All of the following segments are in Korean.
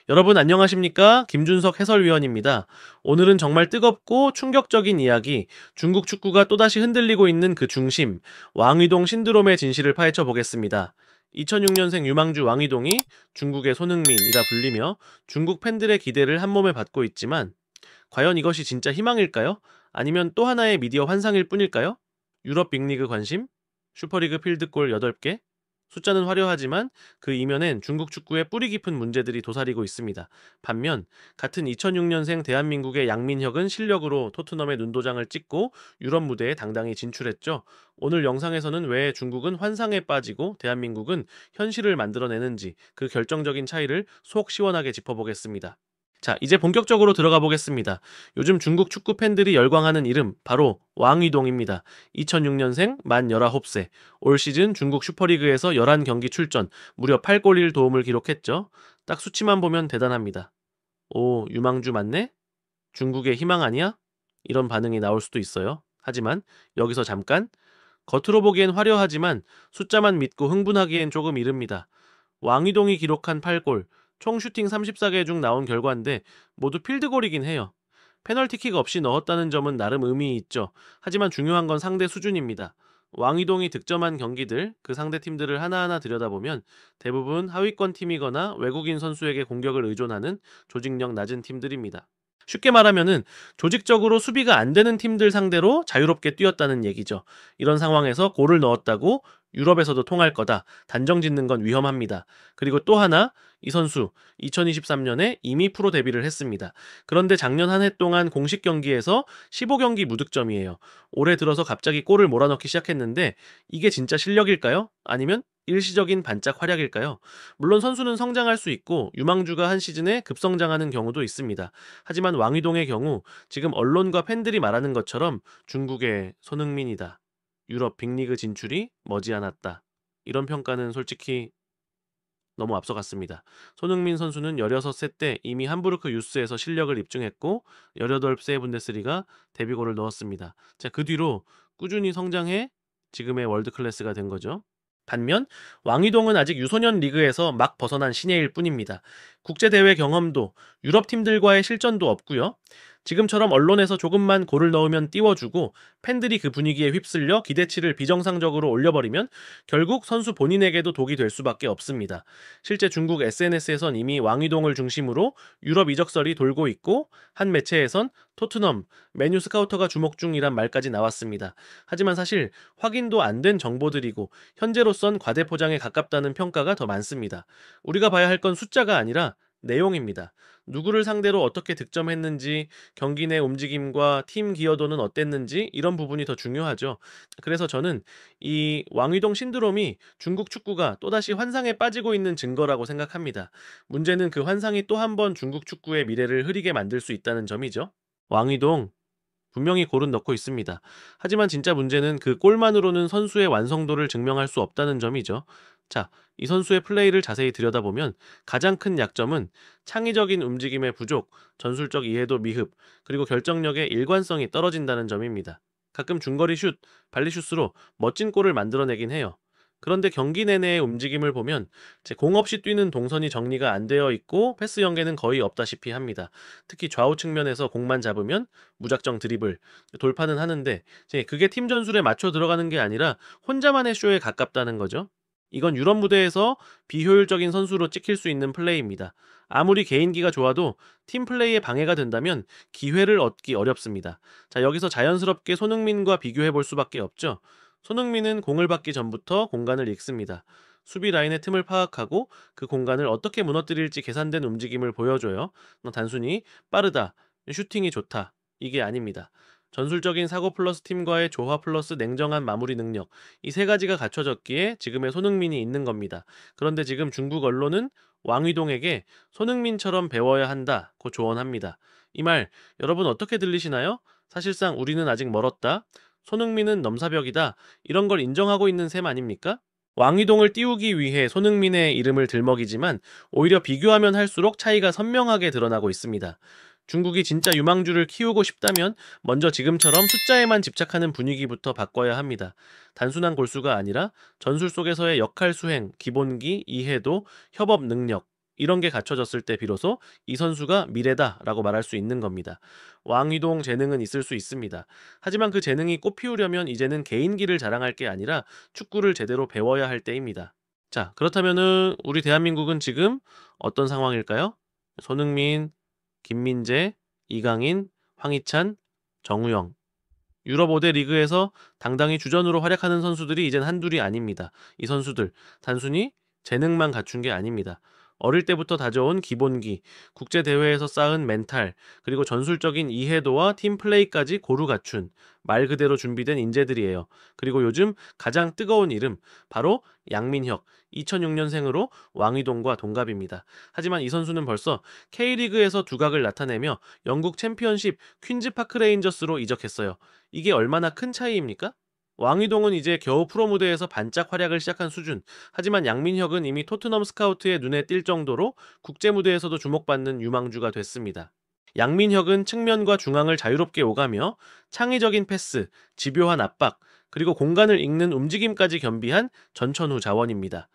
여러분 안녕하십니까? 김준석 해설위원입니다. 오늘은 정말 뜨겁고 충격적인 이야기, 중국 축구가 또다시 흔들리고 있는 그 중심, 왕위동 신드롬의 진실을 파헤쳐 보겠습니다. 2006년생 유망주 왕위동이 중국의 손흥민이라 불리며 중국 팬들의 기대를 한몸에 받고 있지만 과연 이것이 진짜 희망일까요? 아니면 또 하나의 미디어 환상일 뿐일까요? 유럽 빅리그 관심, 슈퍼리그 필드골 8개, 숫자는 화려하지만 그 이면엔 중국 축구의 뿌리 깊은 문제들이 도사리고 있습니다. 반면 같은 2006년생 대한민국의 양민혁은 실력으로 토트넘의 눈도장을 찍고 유럽 무대에 당당히 진출했죠. 오늘 영상에서는 왜 중국은 환상에 빠지고 대한민국은 현실을 만들어내는지 그 결정적인 차이를 속 시원하게 짚어보겠습니다. 자, 이제 본격적으로 들어가 보겠습니다. 요즘 중국 축구 팬들이 열광하는 이름 바로 왕위동입니다. 2006년생 만 19세. 올 시즌 중국 슈퍼리그에서 11경기 출전, 무려 8골 1도움을 기록했죠. 딱 수치만 보면 대단합니다. 오, 유망주 맞네? 중국의 희망 아니야? 이런 반응이 나올 수도 있어요. 하지만 여기서 잠깐, 겉으로 보기엔 화려하지만 숫자만 믿고 흥분하기엔 조금 이릅니다. 왕이동이 기록한 8골, 총 슈팅 34개 중 나온 결과인데 모두 필드골이긴 해요. 페널티킥 없이 넣었다는 점은 나름 의미 있죠. 하지만 중요한 건 상대 수준입니다. 왕이동이 득점한 경기들, 그 상대 팀들을 하나하나 들여다보면 대부분 하위권 팀이거나 외국인 선수에게 공격을 의존하는 조직력 낮은 팀들입니다. 쉽게 말하면은 조직적으로 수비가 안 되는 팀들 상대로 자유롭게 뛰었다는 얘기죠. 이런 상황에서 골을 넣었다고 유럽에서도 통할 거다. 단정 짓는 건 위험합니다. 그리고 또 하나, 이 선수 2023년에 이미 프로 데뷔를 했습니다. 그런데 작년 한 해 동안 공식 경기에서 15경기 무득점이에요. 올해 들어서 갑자기 골을 몰아넣기 시작했는데 이게 진짜 실력일까요? 아니면 일시적인 반짝 활약일까요? 물론 선수는 성장할 수 있고 유망주가 한 시즌에 급성장하는 경우도 있습니다. 하지만 왕위동의 경우 지금 언론과 팬들이 말하는 것처럼 중국의 손흥민이다. 유럽 빅리그 진출이 머지않았다. 이런 평가는 솔직히 너무 앞서갔습니다. 손흥민 선수는 16세 때 이미 함부르크 유스에서 실력을 입증했고 18세 분데스리가 데뷔골을 넣었습니다. 자, 그 뒤로 꾸준히 성장해 지금의 월드 클래스가 된 거죠. 반면 왕위동은 아직 유소년 리그에서 막 벗어난 신예일 뿐입니다. 국제대회 경험도 유럽 팀들과의 실전도 없고요. 지금처럼 언론에서 조금만 골을 넣으면 띄워주고 팬들이 그 분위기에 휩쓸려 기대치를 비정상적으로 올려버리면 결국 선수 본인에게도 독이 될 수밖에 없습니다. 실제 중국 SNS에선 이미 왕위동을 중심으로 유럽 이적설이 돌고 있고 한 매체에선 토트넘, 메뉴 스카우터가 주목 중이란 말까지 나왔습니다. 하지만 사실 확인도 안 된 정보들이고 현재로선 과대포장에 가깝다는 평가가 더 많습니다. 우리가 봐야 할 건 숫자가 아니라 내용입니다. 누구를 상대로 어떻게 득점했는지, 경기 내 움직임과 팀 기여도는 어땠는지 이런 부분이 더 중요하죠. 그래서 저는 이 왕위동 신드롬이 중국 축구가 또다시 환상에 빠지고 있는 증거라고 생각합니다. 문제는 그 환상이 또 한 번 중국 축구의 미래를 흐리게 만들 수 있다는 점이죠. 왕위동 분명히 골은 넣고 있습니다. 하지만 진짜 문제는 그 골만으로는 선수의 완성도를 증명할 수 없다는 점이죠. 자, 이 선수의 플레이를 자세히 들여다보면 가장 큰 약점은 창의적인 움직임의 부족, 전술적 이해도 미흡, 그리고 결정력의 일관성이 떨어진다는 점입니다. 가끔 중거리 슛, 발리슛으로 멋진 골을 만들어내긴 해요. 그런데 경기 내내의 움직임을 보면 공 없이 뛰는 동선이 정리가 안 되어 있고 패스 연계는 거의 없다시피 합니다. 특히 좌우 측면에서 공만 잡으면 무작정 드리블, 돌파는 하는데 그게 팀 전술에 맞춰 들어가는 게 아니라 혼자만의 쇼에 가깝다는 거죠. 이건 유럽 무대에서 비효율적인 선수로 찍힐 수 있는 플레이입니다. 아무리 개인기가 좋아도 팀 플레이에 방해가 된다면 기회를 얻기 어렵습니다. 자, 여기서 자연스럽게 손흥민과 비교해 볼 수밖에 없죠. 손흥민은 공을 받기 전부터 공간을 읽습니다. 수비 라인의 틈을 파악하고 그 공간을 어떻게 무너뜨릴지 계산된 움직임을 보여줘요. 단순히 빠르다, 슈팅이 좋다, 이게 아닙니다. 전술적인 사고 플러스 팀과의 조화 플러스 냉정한 마무리 능력, 이 세 가지가 갖춰졌기에 지금의 손흥민이 있는 겁니다. 그런데 지금 중국 언론은 왕위동에게 손흥민처럼 배워야 한다고 조언합니다. 이 말 여러분 어떻게 들리시나요? 사실상 우리는 아직 멀었다. 손흥민은 넘사벽이다. 이런 걸 인정하고 있는 셈 아닙니까? 왕위동을 띄우기 위해 손흥민의 이름을 들먹이지만 오히려 비교하면 할수록 차이가 선명하게 드러나고 있습니다. 중국이 진짜 유망주를 키우고 싶다면 먼저 지금처럼 숫자에만 집착하는 분위기부터 바꿔야 합니다. 단순한 골수가 아니라 전술 속에서의 역할 수행, 기본기, 이해도, 협업 능력, 이런 게 갖춰졌을 때 비로소 이 선수가 미래다라고 말할 수 있는 겁니다. 왕위동 재능은 있을 수 있습니다. 하지만 그 재능이 꽃피우려면 이제는 개인기를 자랑할 게 아니라 축구를 제대로 배워야 할 때입니다. 자, 그렇다면은 우리 대한민국은 지금 어떤 상황일까요? 손흥민, 김민재, 이강인, 황희찬, 정우영. 유럽 5대 리그에서 당당히 주전으로 활약하는 선수들이 이젠 한둘이 아닙니다. 이 선수들 단순히 재능만 갖춘 게 아닙니다. 어릴 때부터 다져온 기본기, 국제 대회에서 쌓은 멘탈, 그리고 전술적인 이해도와 팀 플레이까지 고루 갖춘 말 그대로 준비된 인재들이에요. 그리고 요즘 가장 뜨거운 이름 바로 양민혁, 2006년생으로 왕이동과 동갑입니다. 하지만 이 선수는 벌써 K리그에서 두각을 나타내며 영국 챔피언십 퀸즈 파크 레인저스로 이적했어요. 이게 얼마나 큰 차이입니까? 왕이동은 이제 겨우 프로 무대에서 반짝 활약을 시작한 수준. 하지만 양민혁은 이미 토트넘 스카우트의 눈에 띌 정도로 국제 무대에서도 주목받는 유망주가 됐습니다. 양민혁은 측면과 중앙을 자유롭게 오가며 창의적인 패스, 집요한 압박, 그리고 공간을 읽는 움직임까지 겸비한 전천후 자원입니다.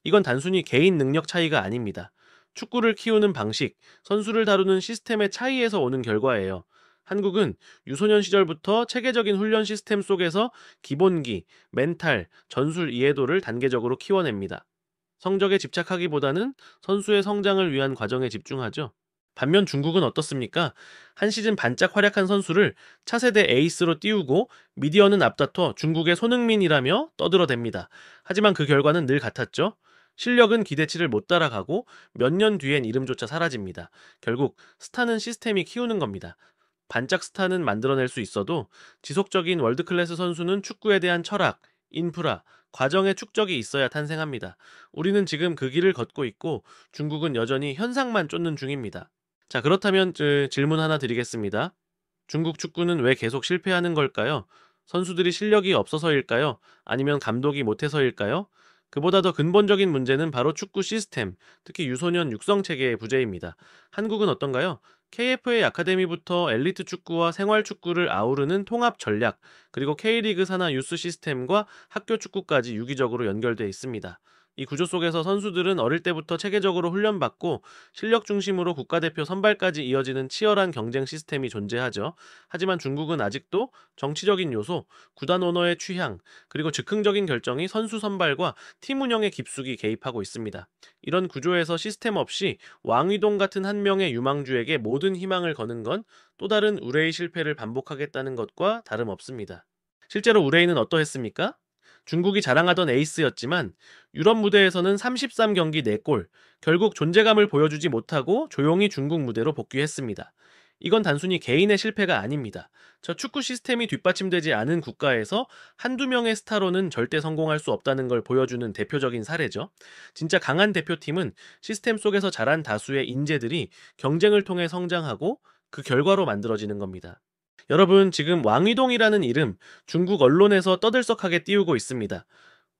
이건 단순히 개인 능력 차이가 아닙니다. 축구를 키우는 방식, 선수를 다루는 시스템의 차이에서 오는 결과예요. 한국은 유소년 시절부터 체계적인 훈련 시스템 속에서 기본기, 멘탈, 전술 이해도를 단계적으로 키워냅니다. 성적에 집착하기보다는 선수의 성장을 위한 과정에 집중하죠. 반면 중국은 어떻습니까? 한 시즌 반짝 활약한 선수를 차세대 에이스로 띄우고 미디어는 앞다퉈 중국의 손흥민이라며 떠들어댑니다. 하지만 그 결과는 늘 같았죠. 실력은 기대치를 못 따라가고 몇 년 뒤엔 이름조차 사라집니다. 결국 스타는 시스템이 키우는 겁니다. 반짝 스타는 만들어낼 수 있어도 지속적인 월드클래스 선수는 축구에 대한 철학, 인프라, 과정의 축적이 있어야 탄생합니다. 우리는 지금 그 길을 걷고 있고 중국은 여전히 현상만 쫓는 중입니다. 자, 그렇다면 질문 하나 드리겠습니다. 중국 축구는 왜 계속 실패하는 걸까요? 선수들이 실력이 없어서일까요? 아니면 감독이 못해서일까요? 그보다 더 근본적인 문제는 바로 축구 시스템, 특히 유소년 육성 체계의 부재입니다. 한국은 어떤가요? KFA 아카데미부터 엘리트 축구와 생활 축구를 아우르는 통합 전략, 그리고 K리그 산하 유스 시스템과 학교 축구까지 유기적으로 연결돼 있습니다. 이 구조 속에서 선수들은 어릴 때부터 체계적으로 훈련받고 실력 중심으로 국가대표 선발까지 이어지는 치열한 경쟁 시스템이 존재하죠. 하지만 중국은 아직도 정치적인 요소, 구단 오너의 취향, 그리고 즉흥적인 결정이 선수 선발과 팀 운영에 깊숙이 개입하고 있습니다. 이런 구조에서 시스템 없이 왕위동 같은 한 명의 유망주에게 모든 희망을 거는 건 또 다른 우레의 실패를 반복하겠다는 것과 다름없습니다. 실제로 우레이는 어떠했습니까? 중국이 자랑하던 에이스였지만 유럽 무대에서는 33경기 4골, 결국 존재감을 보여주지 못하고 조용히 중국 무대로 복귀했습니다. 이건 단순히 개인의 실패가 아닙니다. 저 축구 시스템이 뒷받침되지 않은 국가에서 한두 명의 스타로는 절대 성공할 수 없다는 걸 보여주는 대표적인 사례죠. 진짜 강한 대표팀은 시스템 속에서 자란 다수의 인재들이 경쟁을 통해 성장하고 그 결과로 만들어지는 겁니다. 여러분, 지금 왕위동이라는 이름 중국 언론에서 떠들썩하게 띄우고 있습니다.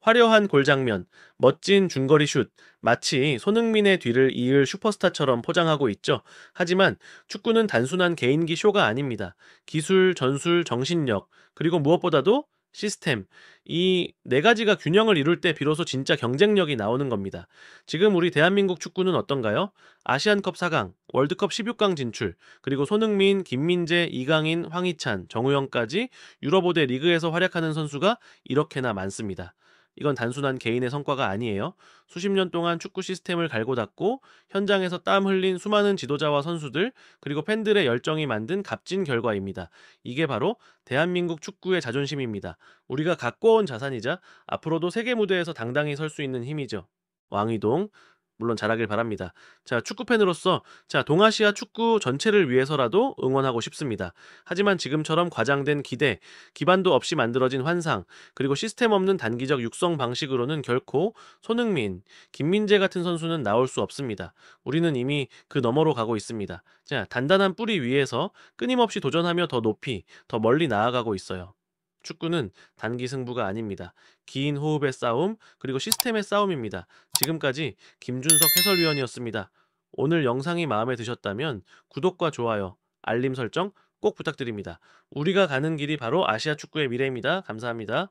화려한 골 장면, 멋진 중거리 슛, 마치 손흥민의 뒤를 이을 슈퍼스타처럼 포장하고 있죠. 하지만 축구는 단순한 개인기 쇼가 아닙니다. 기술, 전술, 정신력, 그리고 무엇보다도 시스템, 이 네 가지가 균형을 이룰 때 비로소 진짜 경쟁력이 나오는 겁니다. 지금 우리 대한민국 축구는 어떤가요? 아시안컵 4강, 월드컵 16강 진출, 그리고 손흥민, 김민재, 이강인, 황희찬, 정우영까지 유럽 5대 리그에서 활약하는 선수가 이렇게나 많습니다. 이건 단순한 개인의 성과가 아니에요. 수십 년 동안 축구 시스템을 갈고 닦고 현장에서 땀 흘린 수많은 지도자와 선수들, 그리고 팬들의 열정이 만든 값진 결과입니다. 이게 바로 대한민국 축구의 자존심입니다. 우리가 갖고 온 자산이자 앞으로도 세계 무대에서 당당히 설 수 있는 힘이죠. 왕이동, 물론 잘하길 바랍니다. 자, 축구팬으로서 동아시아 축구 전체를 위해서라도 응원하고 싶습니다. 하지만 지금처럼 과장된 기대, 기반도 없이 만들어진 환상, 그리고 시스템 없는 단기적 육성 방식으로는 결코 손흥민, 김민재 같은 선수는 나올 수 없습니다. 우리는 이미 그 너머로 가고 있습니다. 자, 단단한 뿌리 위에서 끊임없이 도전하며 더 높이, 더 멀리 나아가고 있어요. 축구는 단기 승부가 아닙니다. 긴 호흡의 싸움, 그리고 시스템의 싸움입니다. 지금까지 김준석 해설위원이었습니다. 오늘 영상이 마음에 드셨다면 구독과 좋아요, 알림 설정 꼭 부탁드립니다. 우리가 가는 길이 바로 아시아 축구의 미래입니다. 감사합니다.